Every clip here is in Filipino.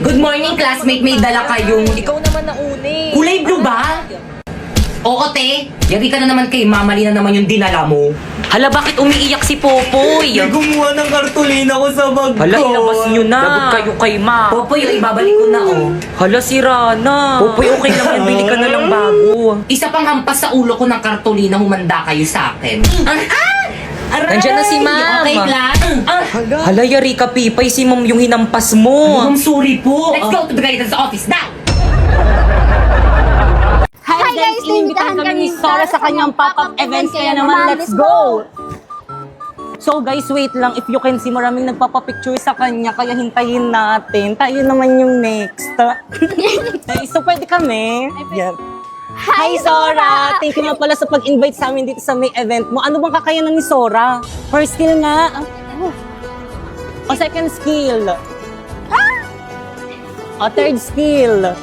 Good morning, classmate. May dala kayong... Ikaw naman na uni. Kulay blue ba? Oo, te. Yari ka na naman kay mamali na naman yung dinala mo. Hala, bakit umiiyak si Popoy? May gumawa ng kartulina ko sa bag ko. Hala, ilabas nyo na. Labog kayo kay ma. Popoy, yung ibabalik ko na, oh. Hala, sira na. Popoy, okay lang yan. Bili ka na lang bago. Isa pang hampas sa ulo ko ng kartolina, humanda kayo sa akin. Aray! Nandiyan na si ma'am. Okay, class. Hala, yari ka, Pipay. Si ma'am yung hinampas mo. I'm sorry po. Let's go to the guidance office now. Hi guys, inimbitahan kami ni Sora sa kanyang pop-up events, kaya naman let's go! So guys, wait lang. If you can see, maraming nagpapapicture sa kanya, kaya hintayin natin. Tayo naman yung next. So pwede kami? Yan. Hi Sora! Thank you nga pala sa pag-invite sa amin dito sa may event mo. Ano bang kakayanan ni Sora? First skill nga. O second skill? O third skill?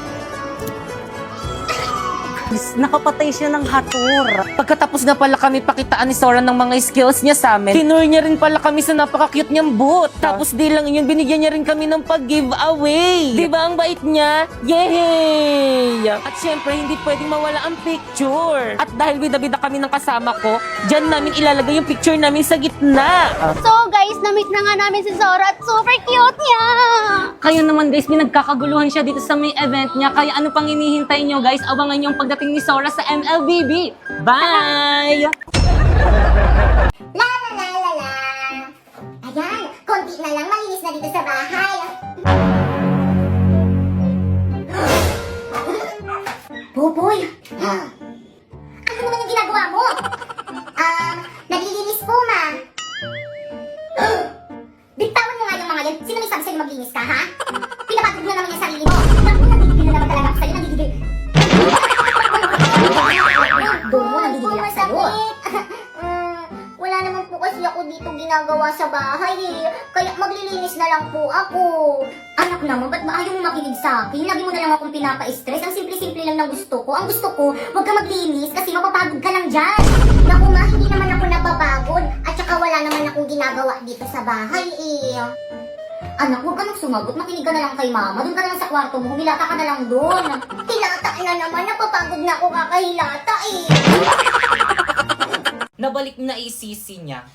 Nakapatay siya ng hator. Pagkatapos na pala kami pakitaan ni Sora ng mga skills niya sa amin, tinur niya rin pala kami sa napaka-cute niyang boot. Tapos di lang yun, binigyan niya rin kami ng pag-giveaway. Di ba ang bait niya? Yay! At syempre, hindi pwedeng mawala ang picture. At dahil bida-bida kami ng kasama ko, dyan namin ilalagay yung picture namin sa gitna. So guys, na-meet na nga namin si Sora at super cute niya! Kaya naman guys, pinagkakaguluhan siya dito sa may event niya. Kaya ano pang hinihintay niyo guys? Abangan niyo ang pagdating ni Sora sa MLBB. Bye! La la la la la. Ayan, konti na lang malinis na dito sa bahay. Boboy! Ano naman yung ginagawa mo? Naglilinis po, ma. Bitawan mo nga yung mga yan. Sino may sabi sa'yo maglinis ka, ha? Pinapatid mo na naman yung sarili mo. Naku, nagigigil na naman talaga ako sa'yo. Nagigigil. Doon mo, nagigigil ako sa'yo. Wala naman po kasi ako dito ginagawa sa bahay eh. Kaya maglilinis na lang po ako. Anak naman, ba't ba ayaw mo makinig sa akin? Lagi mo na lang akong pinapa-stress. Ang simple-simple lang ng gusto ko. Ang gusto ko, huwag ka maglinis kasi mapapagod ka lang dyan. Naku ma, hindi naman ako napapagod. At saka wala naman akong ginagawa dito sa bahay eh. Anak, huwag ka nang sumagot. Makinig ka na lang kay mama. Doon ka na lang sa kwarto mo. Humilata ka na lang doon. Hilata na naman. Napapagod na ako kakahilata eh. Nabalik na isisi niya.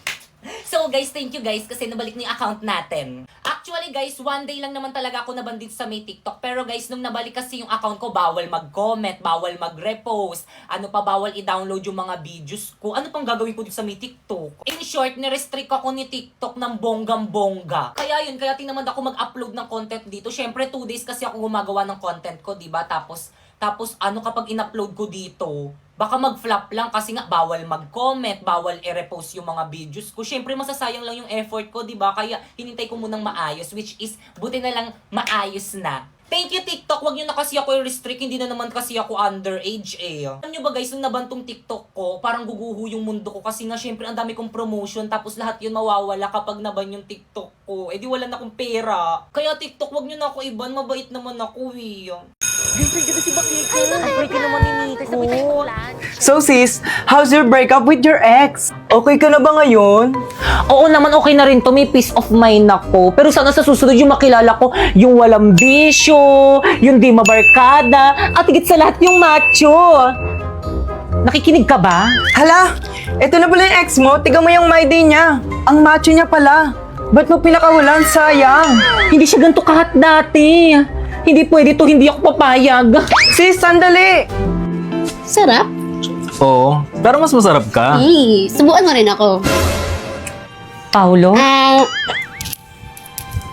So guys, thank you guys kasi nabalik na yung account natin. Actually guys, one day lang naman talaga ako nabandit sa may TikTok. Pero guys, nung nabalik kasi yung account ko, bawal mag-comment, bawal mag-repost, ano pa, bawal i-download yung mga videos ko. Ano pang gagawin ko dito sa may TikTok? In short, ni-restrict ako ni TikTok ng bonggang-bongga. Kaya yun, kaya tinamad ako mag-upload ng content dito. Syempre, 2 days kasi ako gumagawa ng content ko, diba? Tapos ano kapag in-upload ko dito, baka mag-flop lang kasi nga bawal mag-comment, bawal i-repost yung mga videos ko. Syempre masasayang lang yung effort ko, 'di ba? Kaya hinintay ko munang maayos, which is buti na lang maayos na. Thank you TikTok, wag niyo na kasi ako i-restrict, hindi na naman kasi ako underage eh. Alam niyo ba guys, nung nabantong TikTok ko, parang guguho yung mundo ko kasi nga syempre ang dami kong promotion tapos lahat yun mawawala kapag naban yung TikTok ko. Eh di wala na akong pera. Kaya TikTok, wag niyo na ako iban, mabait naman ako eh. So sis, how's your breakup with your ex? Okay ka na ba ngayon? Oo naman, okay na rin to. May peace of mind ako. Pero sana sa susunod yung makilala ko, yung walang bisyo, yung di mabarkada, at higit sa lahat yung macho. Nakikinig ka ba? Hala, eto na pala yung ex mo. Tiga mo yung my day niya. Ang macho niya pala. Ba't mo pinakawalan? Sayang. Hindi siya ganito kahat dati. Hindi pwede to, hindi ako papayag. Sis, sandali. Sarap? Oo, pero mas masarap ka. Subukan mo rin ako. Paulo?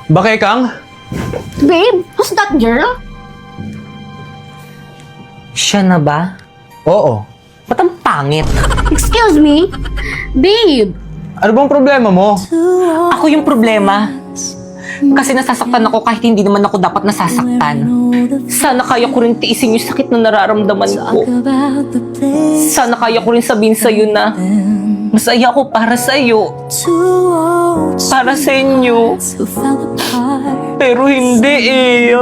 Bakit Kang? Babe, who's that girl? Siya na ba? Oo. Ba't ang pangit? Excuse me? Babe! Ano bang problema mo? Ako yung problema. Kasi nasasaktan ako kahit hindi naman ako dapat nasasaktan. Sana kaya ko rin tiisin yung sakit na nararamdaman ko. Sana kaya ko rin sabihin sa'yo na masaya ako para sa'yo. Para sa inyo. Pero hindi eh.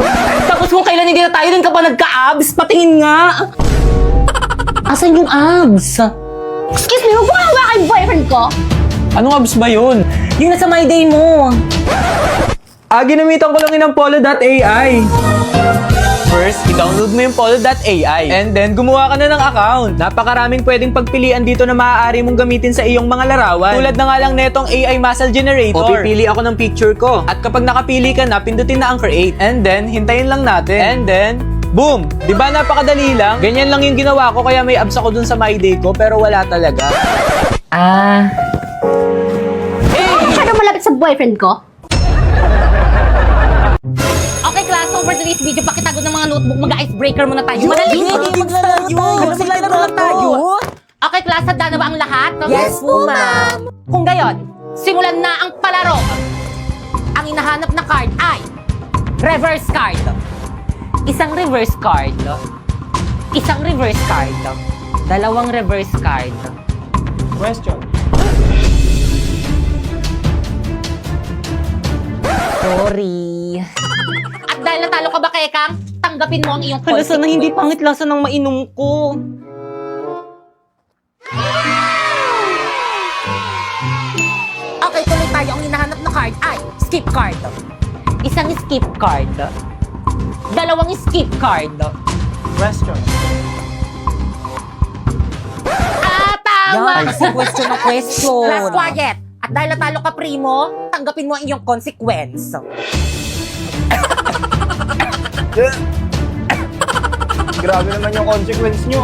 Tapos kung kailan hindi na tayo, din ka pa nagka-abs? Patingin nga. Asan yung abs? Excuse me, huwag mo nga kay boyfriend ko? Anong abs ba yun? Yung nasa my day mo. Ginamitan ko lang yun ng polo.ai. First, i-download mo yung polo.ai. And then, gumawa ka na ng account. Napakaraming pwedeng pagpilian dito na maaari mong gamitin sa iyong mga larawan. Tulad na nga lang netong AI Muscle Generator. O pipili ako ng picture ko. At kapag nakapili ka na, pindutin na ang create. And then, hintayin lang natin. And then, boom! Di ba napakadali lang? Ganyan lang yung ginawa ko kaya may abs ako dun sa My Day ko pero wala talaga. Masyado malapit sa boyfriend ko? Okay, class, so for today's video, pakitago ng mga notebook, mag-icebreaker muna tayo. Madali! Maglalaro tayo! Okay, class, handa na ba ang lahat? Yes po, ma'am! Kung gayon, simulan na ang palaro. Ang hinahanap na card ay reverse card. Isang reverse card. Isang reverse card. Dalawang reverse card. Question. Sorry. At dahil natalo ka ba, Kekang, tanggapin mo ang iyong Hala, sana hindi consequence. pangit lasa ng mainom ko. Okay, tuloy tayo. Ang hinahanap na card ay skip card. Isang skip card. Dalawang skip card. Question. Tama! Yan, kasi question na question. Last quiet. At dahil natalo ka, Primo, tanggapin mo ang iyong consequence. Grabe naman yung consequence nyo.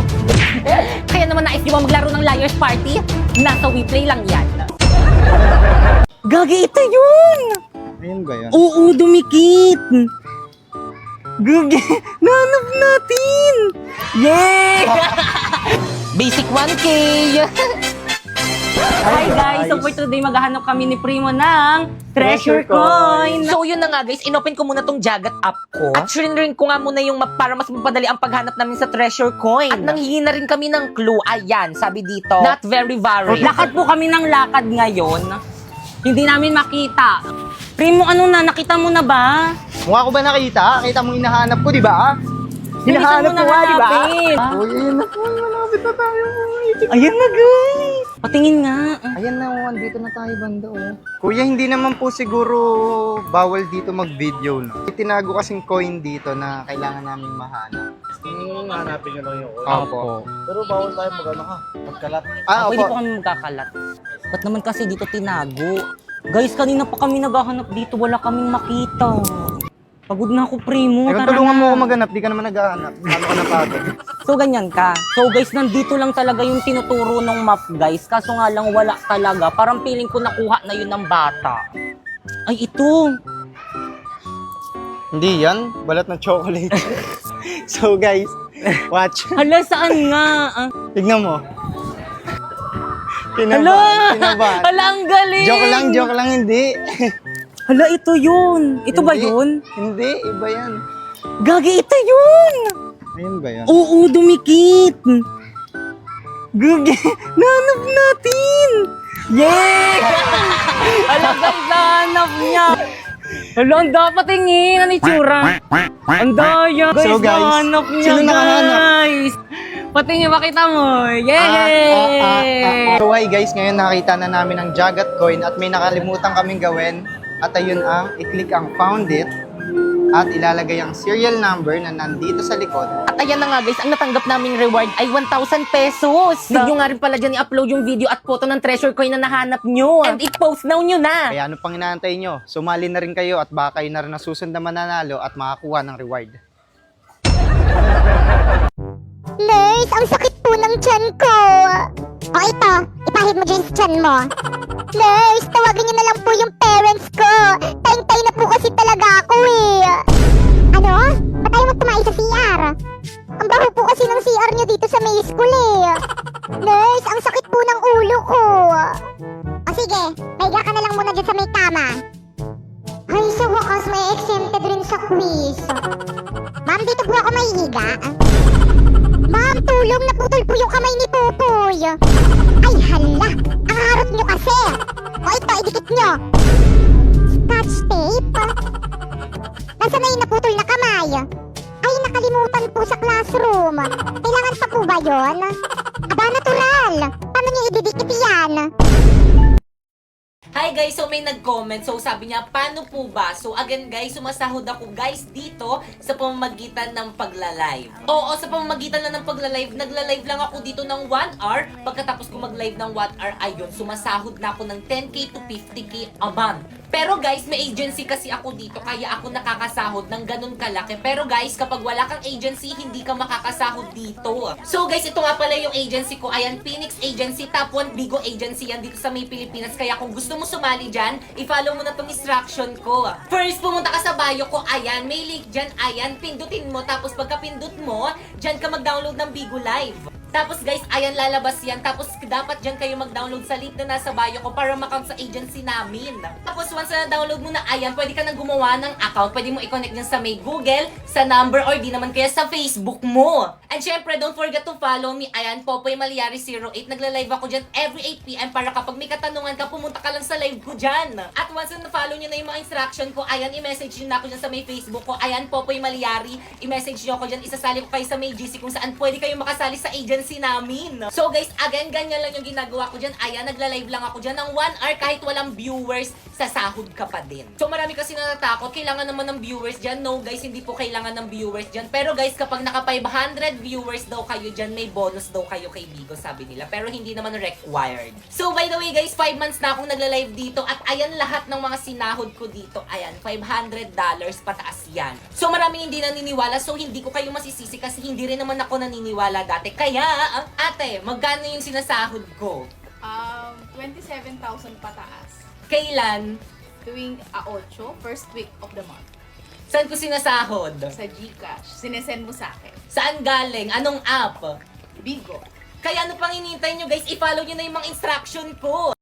Kaya naman nais niyo ba maglaro ng Liar's Party? Nasa WePlay lang yan. Gagi, ito yun! Ayun ba yan? Oo, dumikit! Gagi, nanap natin! Yay! Basic 1K! Hi guys! So for today, maghahanap kami ni Primo ng treasure coin! So yun na nga guys, inopen ko muna tong Jagat app ko. At rin ko nga muna yung map para mas mapadali ang paghanap namin sa treasure coin. At nanghihingi na rin kami ng clue. Ayan, sabi dito, not very varied. Lakad po kami ng lakad ngayon. Hindi namin makita. Primo, ano na? Nakita mo na ba? Mukha ko ba nakita? Kita mo hinahanap ko, di ba? Bilisan mo na hanapin. Uy, ayun na po. Malapit na tayo. Ayan na guys! Patingin nga. Ayan na, andito na tayo banda, oh. Kuya, hindi naman po siguro bawal dito mag-video, no? Itinago kasing coin dito na kailangan namin mahanap. Hanapin nyo lang yung oil. Opo. Pero bawal tayo magkalat. Pwede Opo. po kami magkakalat. Ba't naman kasi dito tinago? Guys, kanina pa kami naghahanap dito. Wala kaming makita. Pagod na ako, Primo. Teka, Tara tulungan na. mo ako maghanap. Di ka naman naghahanap. Paano ka napagod? So, ganyan ka. So, guys, nandito lang talaga yung tinuturo ng map, guys. Kaso nga lang, wala talaga. Parang feeling ko nakuha na yun ng bata. Ay, ito. Hindi yan. Balat ng chocolate. So, guys, watch. Hala, saan nga? Tignan mo. Hala! Kinabahan. Hala, ang galing! Joke lang, hindi. Hala, ito yun. Ito ba Hindi. yun? Hindi, iba yan. Gagi, ito yun! Ayun ba yan? Oo, dumikit! Gagi, nanap natin! Yay! Hala, guys, nanap niya! Hala, ang dapat tingin, ang itsura. Ang daya. Guys, So, guys, nanap niya, sino nakahanap? guys! Patingin, makita mo. Yay! So hi guys, ngayon nakita na namin ang Jagat coin at may nakalimutan kaming gawin. At ayun ang, i-click ang found it at ilalagay ang serial number na nandito sa likod. At ayan na nga guys, ang natanggap naming reward ay 1,000 pesos. Need nyo nga rin pala dyan i-upload yung video at photo ng treasure coin na nahanap nyo. And i-post now nyo na. Kaya ano pang inaantay nyo? Sumali na rin kayo at baka kayo na rin nasusunod na mananalo at makakuha ng reward. Nurse, ang sakit po ng tiyan ko. O ito, ipahid mo dyan sa tiyan mo. Nurse, tawagin niyo na lang po yung parents ko. Tayong-tay na po kasi talaga ako eh. Ano? Ba't tayo magtumayo sa CR? Ang baho po kasi ng CR niyo dito sa may school eh. Nurse, ang sakit po ng ulo ko. O sige, maiga ka na lang muna dyan sa may kama. Ay, sa wakas may exempted rin sa quiz. Ma'am, dito po ako maihiga. Ma'am, tulong! Naputol po yung kamay ni Popoy! Ay, hala! Ang harot nyo kasi! O ito, idikit nyo! Scotch tape? Nasaan na yung naputol na kamay? Ay, nakalimutan po sa classroom. Kailangan pa po ba yun? Aba, natural! Paano nyo ididikit yan? Hi guys, so may nag-comment. So sabi niya, paano po ba? So again guys, sumasahod ako guys dito sa pamamagitan ng pagla-live. Oo, sa pamamagitan lang ng pagla-live. Nagla-live lang ako dito ng 1 hour. Pagkatapos ko mag-live ng 1 hour, ayun, sumasahod na ako ng 10k to 50k a month. Pero guys, may agency kasi ako dito, kaya ako nakakasahod ng ganun kalaki. Pero guys, kapag wala kang agency, hindi ka makakasahod dito. So guys, ito nga pala yung agency ko. Ayan, Phoenix Agency, Top 1 Bigo Agency yan dito sa may Pilipinas. Kaya kung gusto mo sumali dyan, i-follow mo na tong instruction ko. First, pumunta ka sa bio ko. Ayan, may link dyan. Ayan, pindutin mo. Tapos pagka pindut mo, dyan ka mag-download ng Bigo Live. Tapos guys, ayan, lalabas yan. Tapos dapat dyan kayo mag-download sa link na nasa bio ko para ma-count sa agency namin. Tapos once na download mo na, ayan, pwede ka nang gumawa ng account. Pwede mo i-connect yan sa may Google, sa number, or di naman kaya sa Facebook mo. And syempre, don't forget to follow me. Ayan, Popoy Malyari 08. Nagla-live ako dyan every 8 PM para kapag may katanungan ka, pumunta ka lang sa live ko dyan. At once na follow nyo na yung mga instruction ko, ayan, i-message nyo na ako dyan sa may Facebook ko. Ayan, Popoy Malyari. I-message nyo ako dyan. Isasali ko kayo sa may GC kung saan pwede kayo makasali sa agency namin. So guys, again, ganyan lang yung ginagawa ko dyan. Ayan, nagla-live lang ako dyan ng 1 hour kahit walang viewers, sasahod ka pa din. So marami kasi natatakot, kailangan naman ng viewers dyan. No guys, hindi po kailangan ng viewers dyan. Pero guys, kapag naka 500 viewers daw kayo dyan, may bonus daw kayo kay Bigo, sabi nila. Pero hindi naman required. So by the way guys, 5 months na akong nagla-live dito at ayan lahat ng mga sinahod ko dito. Ayan, $500 pataas yan. So maraming hindi naniniwala, so hindi ko kayo masisisi kasi hindi rin naman ako naniniwala dati. Kaya, ate, magkano yung sinasahod ko? 27,000 pataas. Kailan? Tuwing 8, first week of the month. Saan ko sinasahod? Sa GCash. Sinesend mo sa akin. Saan galing? Anong app? Bigo. Kaya ano pang hinihintay nyo guys? I-follow nyo na yung mga instruction ko.